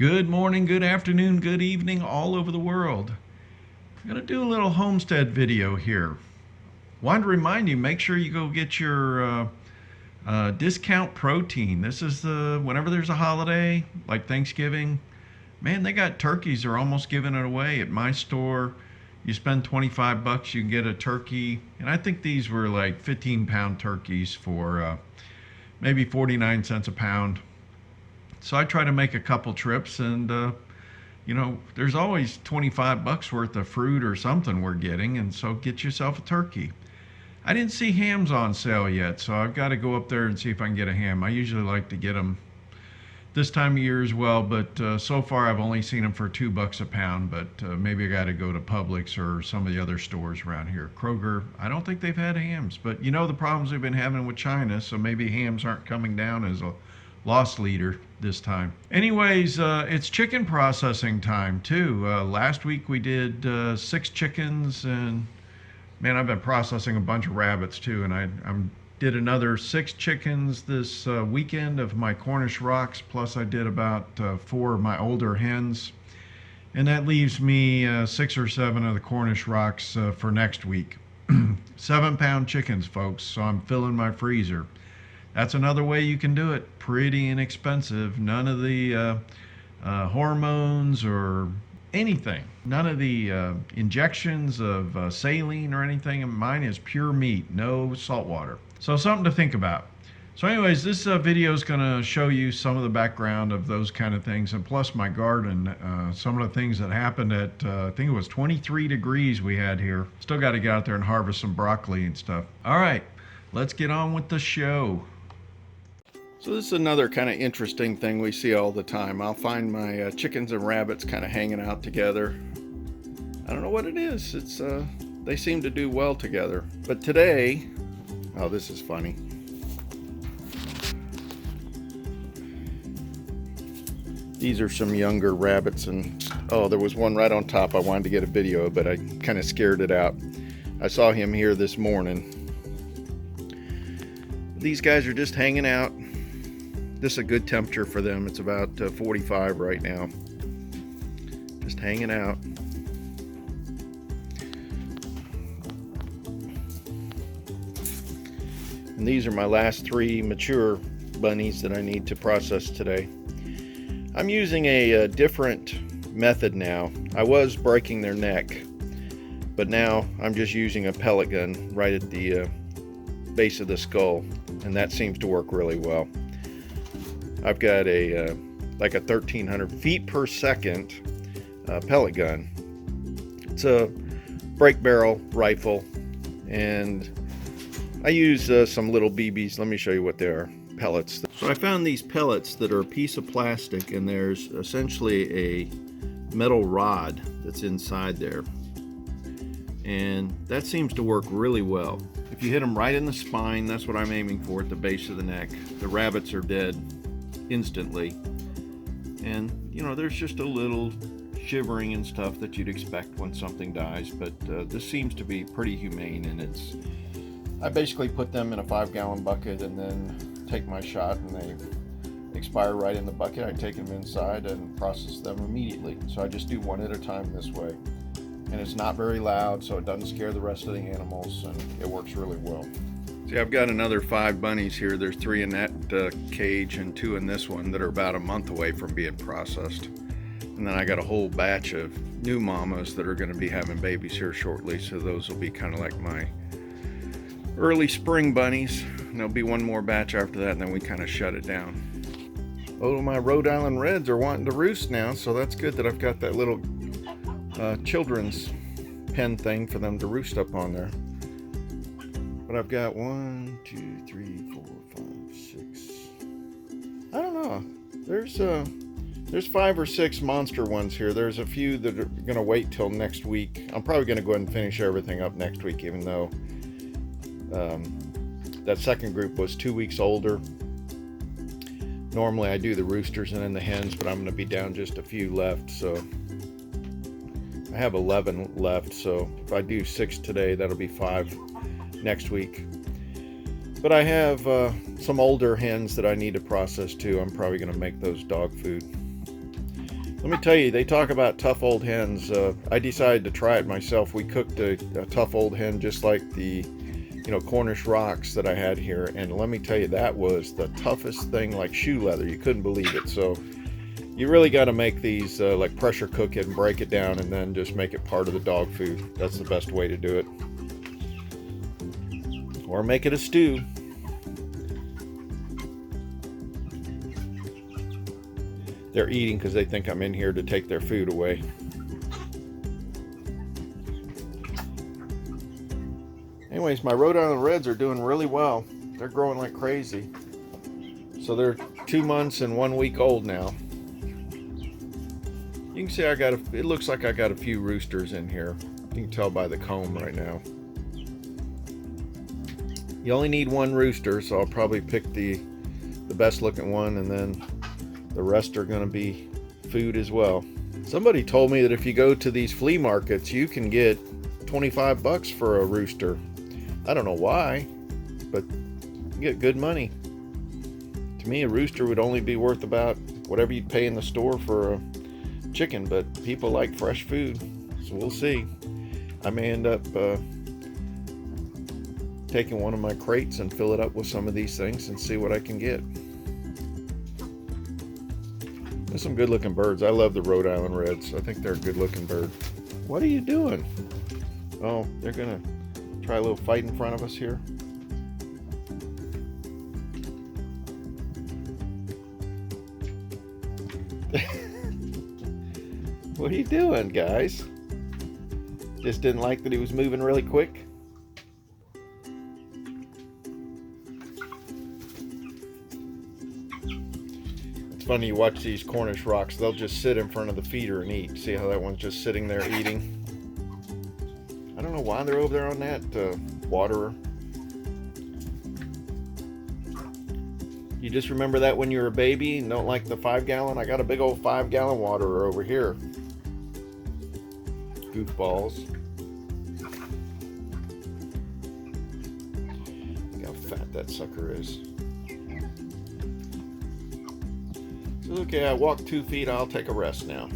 Good morning, good afternoon, good evening, all over the world. I'm going to do a little homestead video here. Wanted to remind you, make sure you go get your discount protein. This is whenever there's a holiday, like Thanksgiving, man, they got turkeys. They're almost giving it away at my store. You spend 25 bucks, you can get a turkey. And I think these were like 15-pound turkeys for maybe 49 cents a pound. So I try to make a couple trips, and there's always 25 bucks worth of fruit or something we're getting, and so get yourself a turkey. I didn't see hams on sale yet, so I've got to go up there and see if I can get a ham. I usually like to get them this time of year as well, but so far I've only seen them for $2 a pound, but maybe I got to go to Publix or some of the other stores around here. Kroger, I don't think they've had hams, but you know the problems they've been having with China, so maybe hams aren't coming down as a loss leader this time. Anyways, it's chicken processing time too. Last week we did 6 chickens, and man, I've been processing a bunch of rabbits too, and I did another 6 chickens this weekend of my Cornish Rocks, plus I did about 4 of my older hens, and that leaves me 6 or 7 of the Cornish Rocks for next week. 7-pound chickens, folks, so I'm filling my freezer. That's another way you can do it. Pretty inexpensive. None of the hormones or anything. None of the injections of saline or anything. And mine is pure meat, no salt water. So something to think about. So anyways, this video is going to show you some of the background of those kind of things, and plus my garden, some of the things that happened at, I think it was 23 degrees we had here. Still got to get out there and harvest some broccoli and stuff. All right, let's get on with the show. So this is another kind of interesting thing we see all the time. I'll find my chickens and rabbits kind of hanging out together. I don't know what it is. It's they seem to do well together. But today, oh, this is funny. These are some younger rabbits, and oh, there was one right on top. I wanted to get a video, but I kind of scared it out. I saw him here this morning. These guys are just hanging out. This is a good temperature for them. It's about 45 right now. Just hanging out. And these are my last 3 mature bunnies that I need to process today. I'm using a different method now. I was breaking their neck, but now I'm just using a pellet gun right at the base of the skull, and that seems to work really well. I've got a like a 1300 feet per second pellet gun. It's a break barrel rifle, and I use some little BBs. Let me show you what they are. Pellets. So I found these pellets that are a piece of plastic, and there's essentially a metal rod that's inside there, and that seems to work really well. If you hit them right in the spine, that's what I'm aiming for, at the base of the neck, the rabbits are dead instantly. And you know, there's just a little shivering and stuff that you'd expect when something dies, but this seems to be pretty humane. And I basically put them in a 5-gallon bucket and then take my shot, and they expire right in the bucket. I take them inside and process them immediately. So I just do one at a time this way, and it's not very loud, so it doesn't scare the rest of the animals, and it works really well. See, I've got another 5 bunnies here. There's 3 in that cage and 2 in this one that are about a month away from being processed. And then I got a whole batch of new mamas that are going to be having babies here shortly, so those will be kind of like my early spring bunnies. And there'll be one more batch after that, and then we kind of shut it down. Oh, my Rhode Island Reds are wanting to roost now, so that's good that I've got that little children's pen thing for them to roost up on there. But I've got 1, 2, 3, 4, 5, 6. I don't know. There's 5 or 6 monster ones here. There's a few that are gonna wait till next week. I'm probably gonna go ahead and finish everything up next week, even though that second group was 2 weeks older. Normally I do the roosters and then the hens, but I'm gonna be down just a few left. So I have 11 left. So if I do 6 today, that'll be 5 next week. But I have some older hens that I need to process too. I'm probably going to make those dog food. Let me tell you, they talk about tough old hens. I decided to try it myself. We cooked a tough old hen just like the, Cornish Rocks that I had here. And let me tell you, that was the toughest thing, like shoe leather. You couldn't believe it. So you really got to make these like pressure cook it and break it down and then just make it part of the dog food. That's the best way to do it. Or make it a stew. They're eating because they think I'm in here to take their food away. Anyways, my Rhode Island Reds are doing really well. They're growing like crazy. So they're 2 months and 1 week old now. You can see it looks like I got a few roosters in here. You can tell by the comb right now. You only need one rooster, so I'll probably pick the best looking one, and then the rest are going to be food as well. Somebody told me that if you go to these flea markets, you can get 25 bucks for a rooster. I don't know why, but you get good money. To me, a rooster would only be worth about whatever you'd pay in the store for a chicken, but people like fresh food, so we'll see. I may end up taking one of my crates and fill it up with some of these things and see what I can get. There's some good looking birds. I love the Rhode Island Reds. I think they're a good looking bird. What are you doing? Oh, they're gonna try a little fight in front of us here. What are you doing, guys? Just didn't like that he was moving really quick? Funny, you watch these Cornish Rocks, they'll just sit in front of the feeder and eat. See how that one's just sitting there eating? I don't know why they're over there on that waterer. You just remember that when you were a baby and don't like the 5-gallon? I got a big old 5-gallon waterer over here. Goofballs. Look how fat that sucker is. Okay, I walked 2 feet, I'll take a rest now.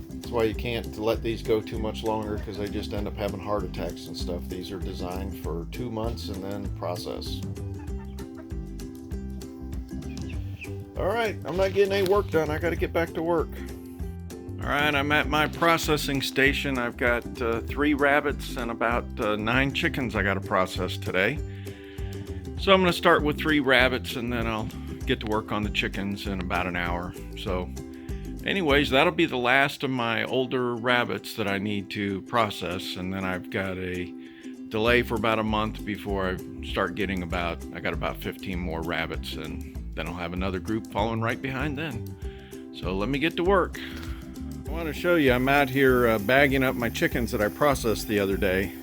That's why you can't let these go too much longer, because they just end up having heart attacks and stuff. These are designed for 2 months and then process. Alright, I'm not getting any work done. I gotta get back to work. Alright, I'm at my processing station. I've got 3 rabbits and about 9 chickens I gotta process today. So I'm going to start with 3 rabbits, and then I'll get to work on the chickens in about an hour. So anyways, that'll be the last of my older rabbits that I need to process, and then I've got a delay for about a month before I start getting I got about 15 more rabbits, and then I'll have another group following right behind then. So let me get to work. I want to show you, I'm out here bagging up my chickens that I processed the other day.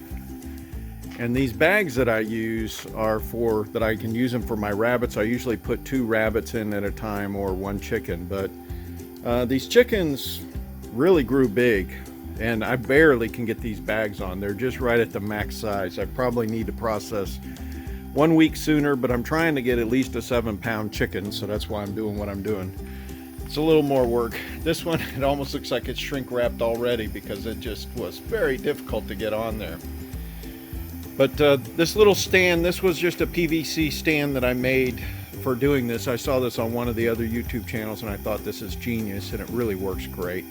And these bags that I use are that I can use them for my rabbits. I usually put 2 rabbits in at a time or 1 chicken, but these chickens really grew big, and I barely can get these bags on. They're just right at the max size. I probably need to process 1 week sooner, but I'm trying to get at least a 7-pound chicken, so that's why I'm doing what I'm doing. It's a little more work. This one, it almost looks like it's shrink wrapped already because it just was very difficult to get on there. But this little stand, this was just a PVC stand that I made for doing this. I saw this on one of the other YouTube channels and I thought this is genius, and it really works great.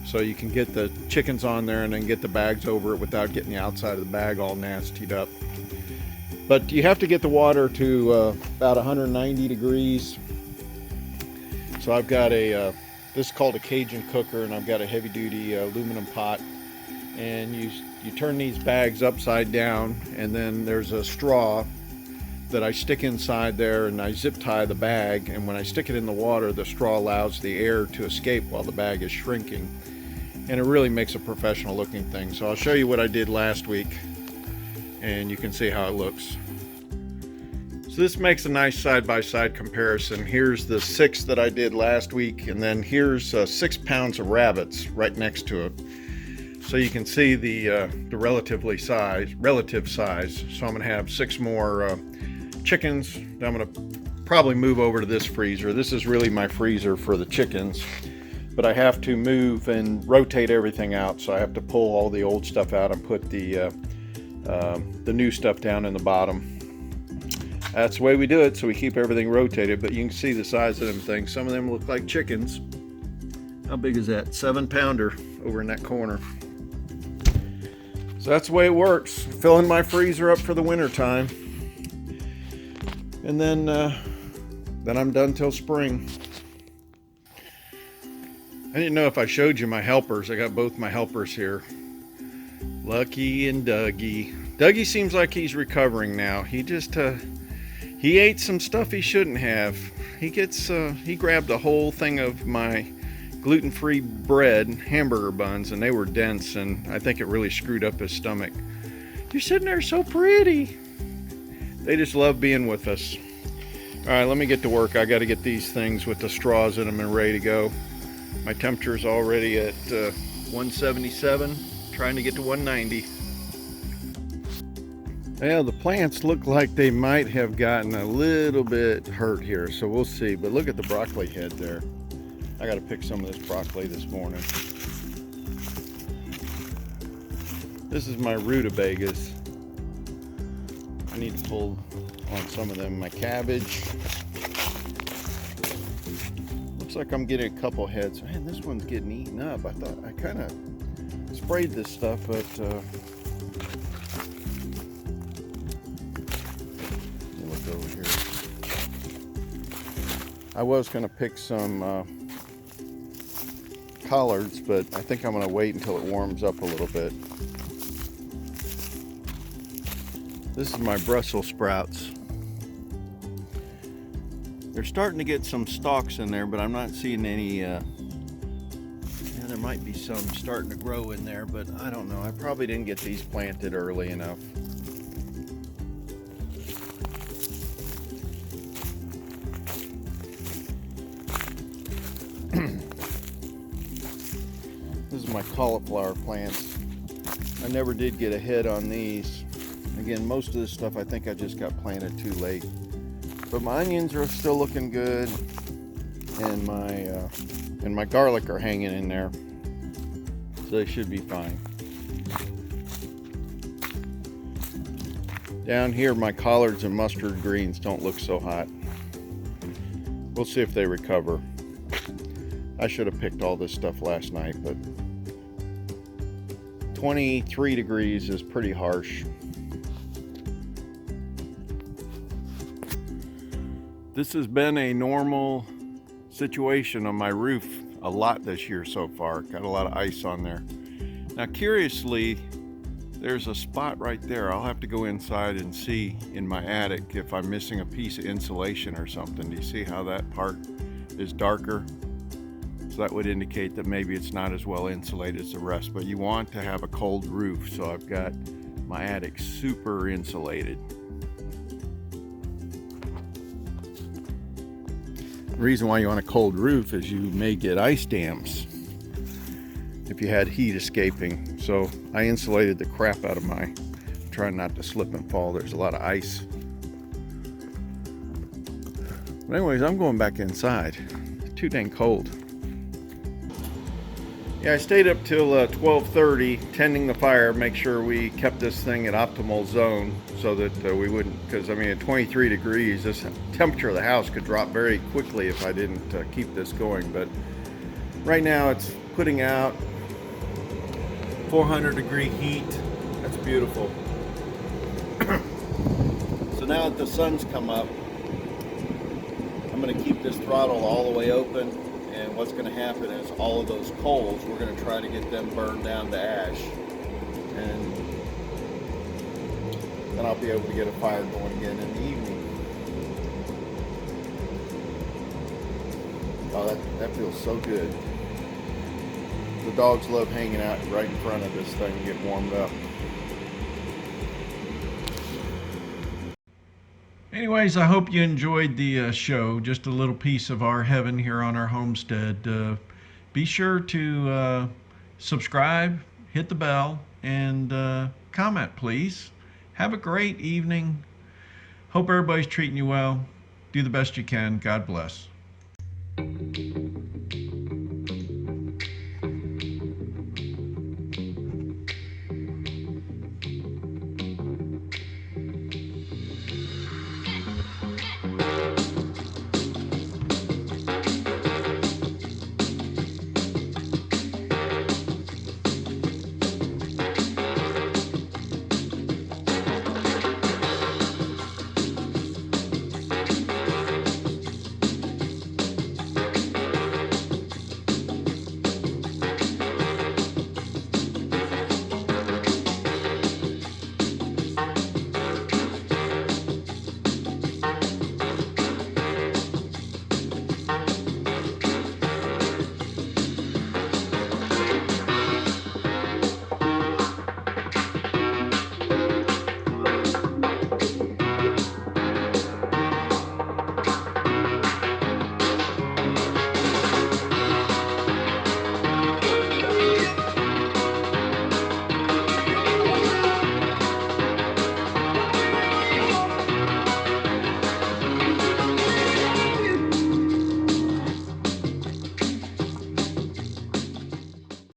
So you can get the chickens on there and then get the bags over it without getting the outside of the bag all nastied up. But you have to get the water to about 190 degrees. So I've got this is called a Cajun cooker, and I've got a heavy duty aluminum pot. And you turn these bags upside down, and then there's a straw that I stick inside there, and I zip tie the bag, and when I stick it in the water, the straw allows the air to escape while the bag is shrinking, and it really makes a professional looking thing. So I'll show you what I did last week, and you can see how it looks. So this makes a nice side-by-side comparison. Here's the 6 that I did last week, and then here's 6 pounds of rabbits right next to it. So you can see the relative size. So I'm going to have 6 more chickens that I'm going to probably move over to this freezer. This is really my freezer for the chickens, but I have to move and rotate everything out. So I have to pull all the old stuff out and put the new stuff down in the bottom. That's the way we do it, so we keep everything rotated. But you can see the size of them things. Some of them look like chickens. How big is that? 7-pounder over in that corner. So that's the way it works. Filling my freezer up for the winter time, and then I'm done till spring. I didn't know if I showed you my helpers. I got both my helpers here, Lucky and Dougie. Dougie seems like he's recovering now. He just he ate some stuff he shouldn't have. He grabbed a whole thing of my gluten-free bread, hamburger buns, and they were dense, and I think it really screwed up his stomach. You're sitting there so pretty. They just love being with us. All right, let me get to work. I got to get these things with the straws in them and ready to go. My temperature is already at 177, trying to get to 190. Well, the plants look like they might have gotten a little bit hurt here, so we'll see. But look at the broccoli head there. I got to pick some of this broccoli this morning. This is my rutabagas. I need to pull on some of them. My cabbage. Looks like I'm getting a couple heads. Man, this one's getting eaten up. I thought I kind of sprayed this stuff, but let me look over here. I was going to pick some collards, but I think I'm going to wait until it warms up a little bit. This is my Brussels sprouts. They're starting to get some stalks in there, but I'm not seeing any, yeah, there might be some starting to grow in there, but I don't know. I probably didn't get these planted early enough. This is my cauliflower plants. I never did get a head on these. Again, most of this stuff I think I just got planted too late. But my onions are still looking good, and my garlic are hanging in there, so they should be fine. Down here, my collards and mustard greens don't look so hot. We'll see if they recover. I should have picked all this stuff last night, but 23 degrees is pretty harsh. This has been a normal situation on my roof a lot this year so far. Got a lot of ice on there. Now, curiously, there's a spot right there. I'll have to go inside and see in my attic if I'm missing a piece of insulation or something. Do you see how that part is darker? So that would indicate that maybe it's not as well insulated as the rest, but you want to have a cold roof. So I've got my attic super insulated. The reason why you want a cold roof is you may get ice dams if you had heat escaping. So I insulated the crap out of my, trying not to slip and fall. There's a lot of ice. But anyways, I'm going back inside. It's too dang cold. Yeah, I stayed up till 12:30 tending the fire, make sure we kept this thing at optimal zone so that we wouldn't, because I mean at 23 degrees, this temperature of the house could drop very quickly if I didn't keep this going. But right now it's putting out 400-degree heat. That's beautiful. So now that the sun's come up, I'm going to keep this throttle all the way open. And what's going to happen is all of those coals, we're going to try to get them burned down to ash. And then I'll be able to get a fire going again in the evening. Oh, that feels so good. The dogs love hanging out right in front of this thing and get warmed up. Anyways, I hope you enjoyed the show. Just a little piece of our heaven here on our homestead. Be sure to subscribe, hit the bell, and comment, please. Have a great evening. Hope everybody's treating you well. Do the best you can. God bless.